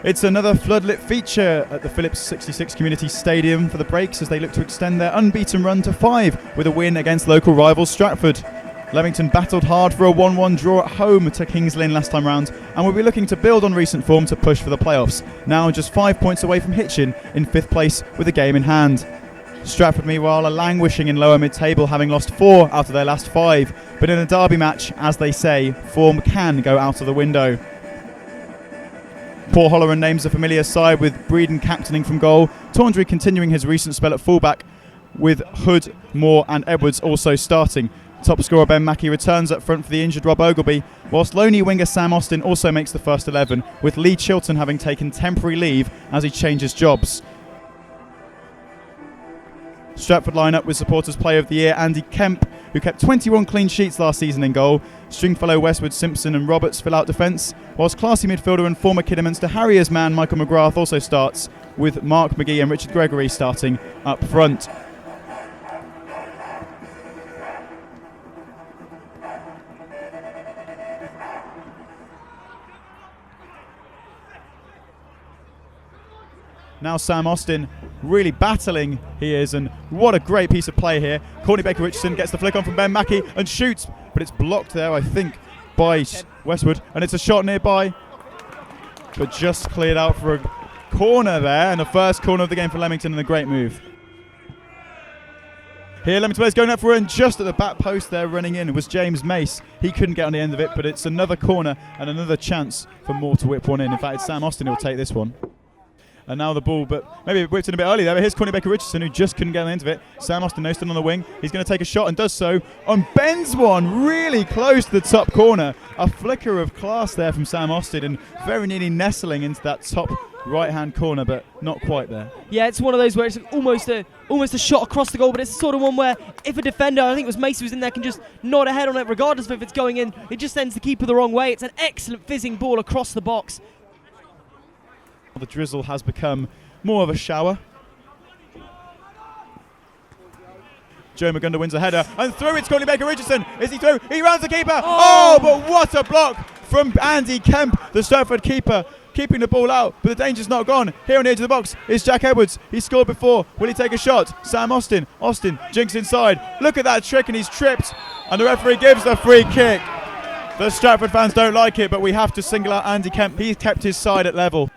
It's another floodlit feature at the Phillips 66 Community Stadium for the Breaks as they look to extend their unbeaten run to 5 with a win against local rival Stratford. Leamington battled hard for a 1-1 draw at home to Kings Lynn last time round and will be looking to build on recent form to push for the playoffs, now just 5 points away from Hitchin in 5th place with a game in hand. Stratford meanwhile are languishing in lower mid-table, having lost 4 out of their last 5, but in a derby match, as they say, form can go out of the window. Paul Holleran names a familiar side with Breeden captaining from goal, Taundry continuing his recent spell at fullback with Hood, Moore and Edwards also starting. Top scorer Ben Mackey returns up front for the injured Rob Ogilby, whilst loney winger Sam Austin also makes the first 11, with Lee Chilton having taken temporary leave as he changes jobs. Stratford line up with supporters player of the year Andy Kemp, who kept 21 clean sheets last season in goal. Stringfellow Westwood, Simpson and Roberts fill out defence, whilst classy midfielder and former Kidderminster Harriers man Michael McGrath also starts, with Mark McGee and Richard Gregory starting up front. Now Sam Austin really battling he is, and what a great piece of play here. Courtney Baker-Richardson gets the flick on from Ben Mackey and shoots, but it's blocked there I think by Westwood, and it's a shot nearby but just cleared out for a corner there, and the first corner of the game for Leamington, and a great move. Here Leamington players going up for it, and just at the back post there running in was James Mace. He couldn't get on the end of it, but it's another corner and another chance for Moore to whip one in. In fact, it's Sam Austin who will take this one. And now the ball, but maybe it whipped in a bit early there. But here's Courtney Baker-Richardson, who just couldn't get on the end of it. Sam Austin now still on the wing. He's going to take a shot and does so. And bends one really close to the top corner. A flicker of class there from Sam Austin, and very nearly nestling into that top right-hand corner, but not quite there. Yeah, it's one of those where it's almost a shot across the goal, but it's the sort of one where if a defender, I think it was Mace who was in there, can just nod ahead on it, regardless of if it's going in, it just sends the keeper the wrong way. It's an excellent fizzing ball across the box. The drizzle has become more of a shower. Joe Magunda wins a header, and through it's Courtney Baker-Richardson. Is he through? He rounds the keeper. Oh, but what a block from Andy Kemp, the Stratford keeper, keeping the ball out, but the danger's not gone. Here on the edge of the box is Jack Edwards. He scored before. Will he take a shot? Sam Austin. Austin jinks inside. Look at that trick, and he's tripped, and the referee gives the free kick. The Stratford fans don't like it, but we have to single out Andy Kemp. He's kept his side at level.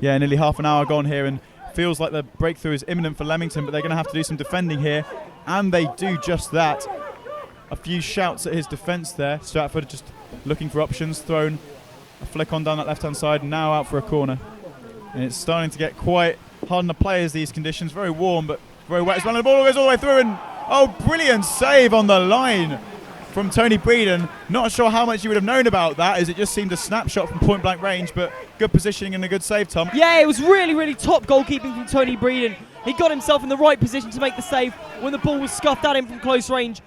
Yeah, nearly half an hour gone here, and feels like the breakthrough is imminent for Leamington, but they're going to have to do some defending here, and they do just that. A few shouts at his defence there. Stratford just looking for options, thrown a flick on down that left-hand side, now out for a corner. And it's starting to get quite hard on the players, these conditions. Very warm, but very wet as well. And the ball goes all the way through, and oh, brilliant save on the line from Tony Breeden. Not sure how much you would have known about that, as it just seemed a snapshot from point blank range, but good positioning and a good save, Tom. Yeah, it was really, really top goalkeeping from Tony Breeden. He got himself in the right position to make the save when the ball was scuffed at him from close range.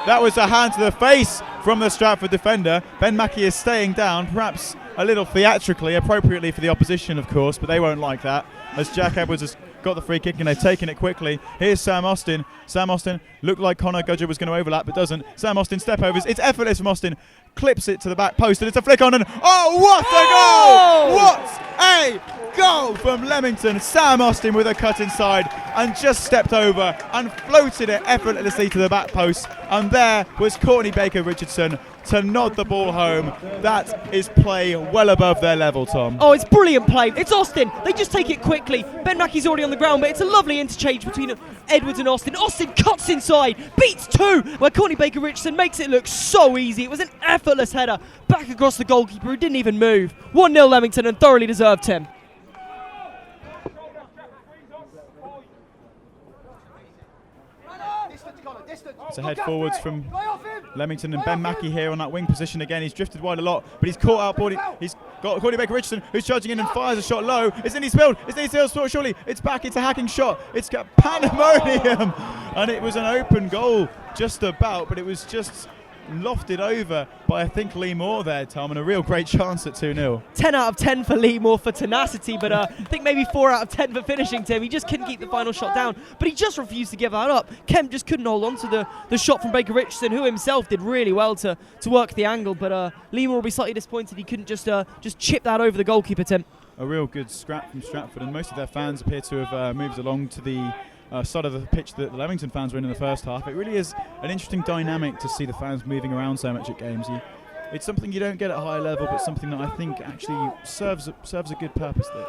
That was a hand to the face from the Stratford defender. Ben Mackey is staying down, perhaps a little theatrically, appropriately for the opposition, of course, but they won't like that, as Jack Edwards has got the free kick and they've taken it quickly. Here's Sam Austin. Sam Austin looked like Connor Gudger was going to overlap, but doesn't. Sam Austin step overs. It's effortless from Austin. Clips it to the back post, and it's a flick on, and oh, what a goal! What a goal from Leamington. Sam Austin with a cut inside and just stepped over and floated it effortlessly to the back post, and there was Courtney Baker-Richardson to nod the ball home. That is play well above their level, Tom. Oh, it's brilliant play. It's Austin. They just take it quickly. Ben Mackey's already on the ground, but it's a lovely interchange between Edwards and Austin. Austin cuts inside, beats two, where Courtney Baker-Richardson makes it look so easy. It was an effortless header back across the goalkeeper who didn't even move. 1-0 Leamington, and thoroughly deserved, Tim. It's a head forwards from Leamington, and Ben Mackey here on that wing position again. He's drifted wide a lot, but he's caught out. He's got Courtney Baker-Richardson, who's charging in and fires a shot low. It's nearly spilled. Surely. It's back. It's a hacking shot. It's got pandemonium, and it was an open goal just about, but it was just lofted over by, I think, Lee Moore there, Tom, and a real great chance at 2-0. 10 out of 10 for Lee Moore for tenacity, but I think maybe 4 out of 10 for finishing, Tim. He just couldn't keep the final shot down, but he just refused to give that up. Kemp just couldn't hold on to the shot from Baker Richardson, who himself did really well to work the angle, but Lee Moore will be slightly disappointed he couldn't just chip that over the goalkeeper, Tim. A real good scrap from Stratford, and most of their fans appear to have moved along to the side of the pitch that the Leamington fans were in the first half. It really is an interesting dynamic to see the fans moving around so much at games. It's something you don't get at high level, but something that I think actually serves a good purpose there.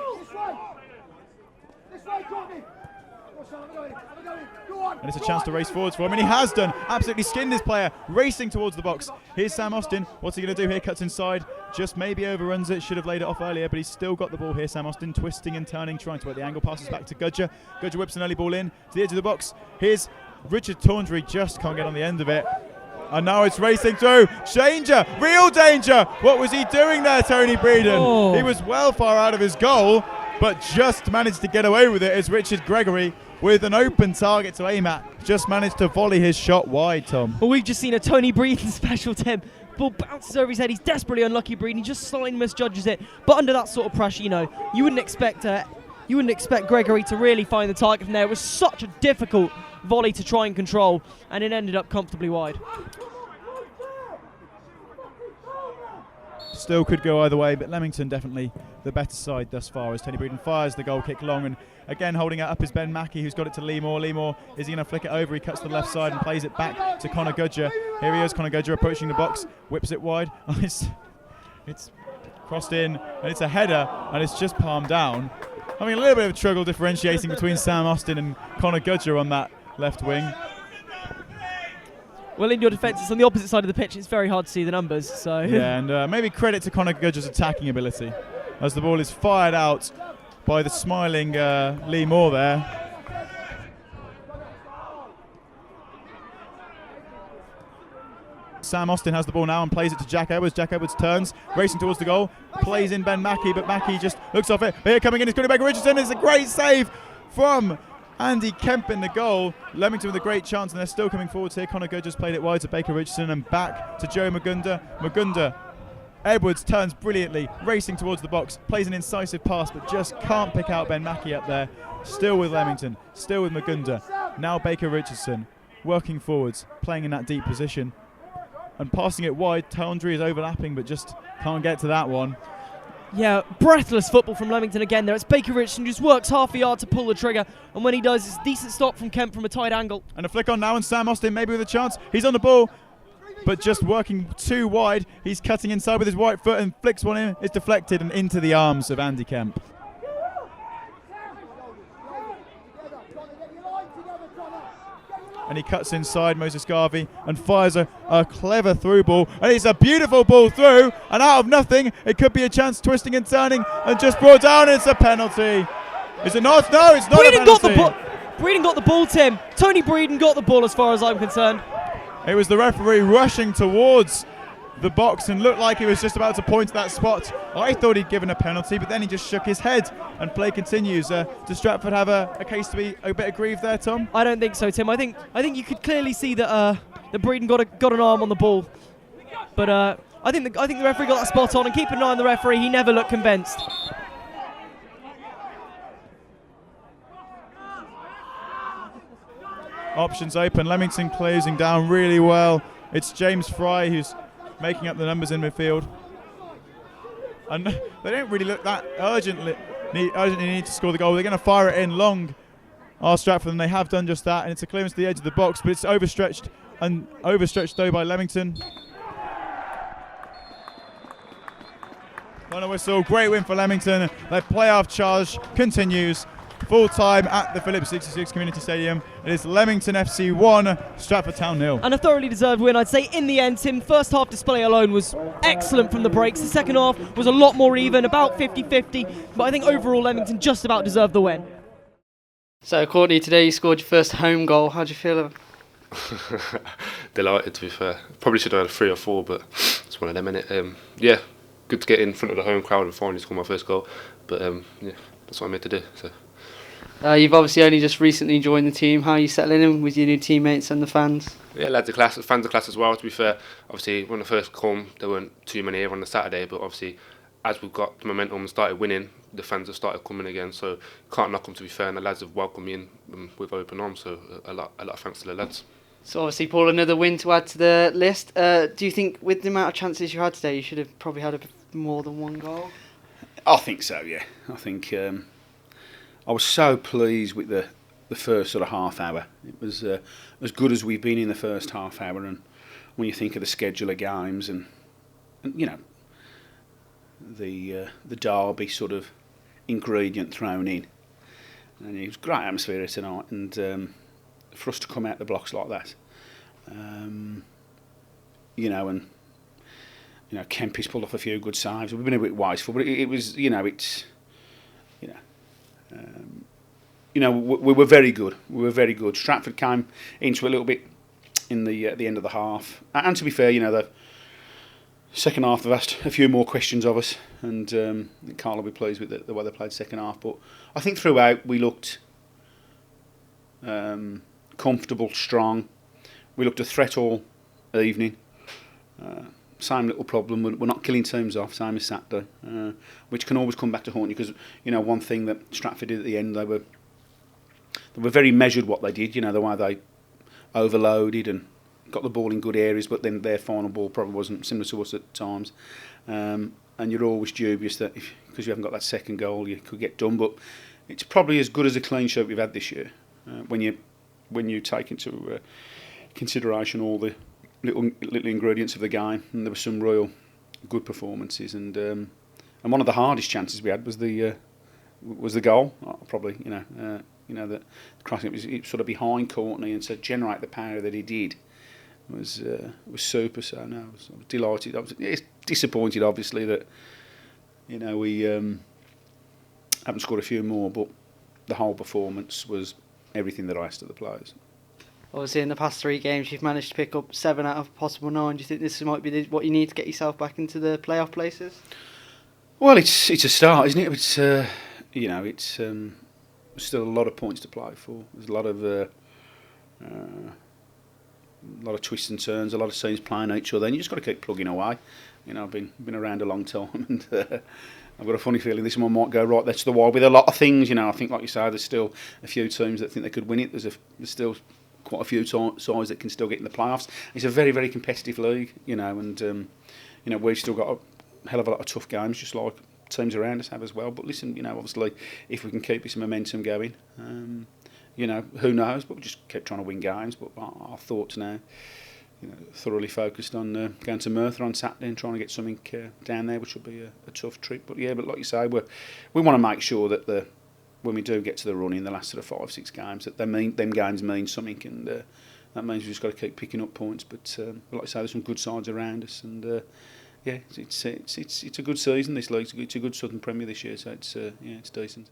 And it's a chance to race forwards for him, and he has done. Absolutely skinned his player, racing towards the box. Here's Sam Austin. What's he going to do here? Cuts inside, just maybe overruns it. Should have laid it off earlier, but he's still got the ball here. Sam Austin twisting and turning, trying to work the angle. Passes back to Gudger. Gudger whips an early ball in to the edge of the box. Here's Richard Tawndry, just can't get on the end of it. And now it's racing through. Danger, real danger. What was he doing there, Tony Breeden? Oh. He was well far out of his goal, but just managed to get away with it as Richard Gregory, with an open target to aim at, just managed to volley his shot wide, Tom. Well, we've just seen a Tony Breeden special, Tim. Ball bounces over his head. He's desperately unlucky, Breeden. He just slightly misjudges it. But under that sort of pressure, you wouldn't expect Gregory to really find the target from there. It was such a difficult volley to try and control, and it ended up comfortably wide. Still could go either way, but Leamington definitely the better side thus far as Tony Breeden fires the goal kick long, and again holding it up is Ben Mackey, who's got it to Lee Moore. Lee Moore, is he going to flick it over? He cuts to the left side and plays it back to Connor Gudger. Here he is, Connor Gudger approaching the box, whips it wide. It's crossed in, and it's a header, and it's just palmed down. Having a little bit of trouble differentiating between Sam Austin and Connor Gudger on that left wing. Well, in your defence, it's on the opposite side of the pitch. It's very hard to see the numbers. So yeah, and maybe credit to Connor Gudger's attacking ability as the ball is fired out by the smiling Lee Moore there. Sam Austin has the ball now and plays it to Jack Edwards. Jack Edwards turns, racing towards the goal, plays in Ben Mackey, but Mackey just looks off it. But here coming in is Courtney Baker-Richardson. It's a great save from Andy Kemp in the goal. Leamington with a great chance, and they're still coming forwards here. Connor Gudger's played it wide to Baker-Richardson and back to Joe Magunda. Edwards turns brilliantly, racing towards the box, plays an incisive pass, but just can't pick out Ben Mackey up there. Still with Leamington, still with Magunda. Now Baker-Richardson working forwards, playing in that deep position and passing it wide. Tawndry is overlapping, but just can't get to that one. Yeah, breathless football from Leamington again there. It's Baker-Richardson, just works half a yard to pull the trigger, and when he does, it's a decent stop from Kemp from a tight angle. And a flick on now, and Sam Austin maybe with a chance. He's on the ball, but just working too wide. He's cutting inside with his right foot and flicks one in. It's deflected and into the arms of Andy Kemp. And he cuts inside Moses Garvey and fires a clever through ball, and it's a beautiful ball through, and out of nothing it could be a chance, twisting and turning, and just brought down. It's a penalty. Is it not? No, it's not a penalty. Breeden got the ball, Tim. Tony Breeden got the ball as far as I'm concerned. It was the referee rushing towards the box and looked like he was just about to point to that spot. I thought he'd given a penalty, but then he just shook his head and play continues. Does Stratford have a case to be a bit aggrieved there, Tom? I don't think so, Tim. I think you could clearly see that Breeden got an arm on the ball, but I think the referee got that spot on. And keep an eye on the referee; he never looked convinced. Options open. Leamington closing down really well. It's James Fry who's making up the numbers in midfield, and they don't really look that urgently need to score the goal. They're going to fire it in long, Stratford, and they have done just that, and it's a clearance to the edge of the box, but it's overstretched though by Leamington. Final whistle. Great win for Leamington. Their playoff charge continues. Full time at the Phillips 66 Community Stadium. It is Leamington FC 1, Stratford Town 0. And a thoroughly deserved win, I'd say, in the end, Tim. First half display alone was excellent from the breaks. The second half was a lot more even, about 50-50. But I think overall Leamington just about deserved the win. So, Courtney, today you scored your first home goal. How do you feel Delighted, to be fair. Probably should have had 3 or 4, but it's one of them, innit? Yeah, good to get in front of the home crowd and finally score my first goal. But yeah, that's what I'm here to do. So. You've obviously only just recently joined the team. How are you settling in with your new teammates and the fans? Yeah, lads are class, fans are class as well, to be fair. Obviously, when I first come, there weren't too many here on the Saturday, but obviously, as we've got the momentum and started winning, the fans have started coming again, so can't knock them, to be fair, and the lads have welcomed me in with open arms, so a lot of thanks to the lads. So obviously, Paul, another win to add to the list. Do you think with the amount of chances you had today, you should have probably had more than 1 goal? I think so, yeah. I think I was so pleased with the first sort of half hour. It was as good as we've been in the first half hour, and when you think of the schedule of games and you know, the derby sort of ingredient thrown in, and it was a great atmosphere here tonight, and for us to come out the blocks like that, you know, and you know, Kempy's pulled off a few good saves. We've been a bit wasteful, but it was, you know, it's, you know, we were very good. We were very good. Stratford came into a little bit in the at the end of the half, and to be fair, you know, the second half they've asked a few more questions of us, and Carl will be pleased with the way they played second half. But I think throughout we looked comfortable, strong. We looked a threat all evening. Same little problem, we're not killing teams off, same as Saturday, which can always come back to haunt you, because, you know, one thing that Stratford did at the end, they were very measured what they did, you know, the way they overloaded and got the ball in good areas, but then their final ball probably wasn't similar to us at times, and you're always dubious that because you haven't got that second goal you could get done, but it's probably as good as a clean sheet we've had this year, when you take into consideration all the little ingredients of the game, and there were some real good performances, and one of the hardest chances we had was the goal. Probably, you know that crossing, it was sort of behind Courtney, and to generate the power that he did was super. So no, I was delighted. I was disappointed, obviously, that, you know, we haven't scored a few more, but the whole performance was everything that I asked of the players. Obviously, in the past 3 games, you've managed to pick up 7 out of possible 9. Do you think this might be what you need to get yourself back into the playoff places? Well, it's a start, isn't it? It's you know, it's still a lot of points to play for. There's a lot of twists and turns, a lot of teams playing each other, and you just got to keep plugging away. You know, I've been around a long time, and I've got a funny feeling this one might go right there to the wall with a lot of things. You know, I think, like you say, there's still a few teams that think they could win it. There's still quite a few sides that can still get in the playoffs. It's a very, very competitive league, you know, and you know, we've still got a hell of a lot of tough games, just like teams around us have as well. But listen, you know, obviously, if we can keep this momentum going, you know, who knows? But we just keep trying to win games. But our thoughts now, you know, thoroughly focused on going to Merthyr on Saturday and trying to get something down there, which will be a tough trip. But yeah, but like you say, we want to make sure that when we do get to the run in the last sort of 5-6 games, that them games mean something, and that means we've just got to keep picking up points. But like I say, there's some good sides around us, and yeah, it's a good season. This league, it's a good Southern Premier this year, so it's decent.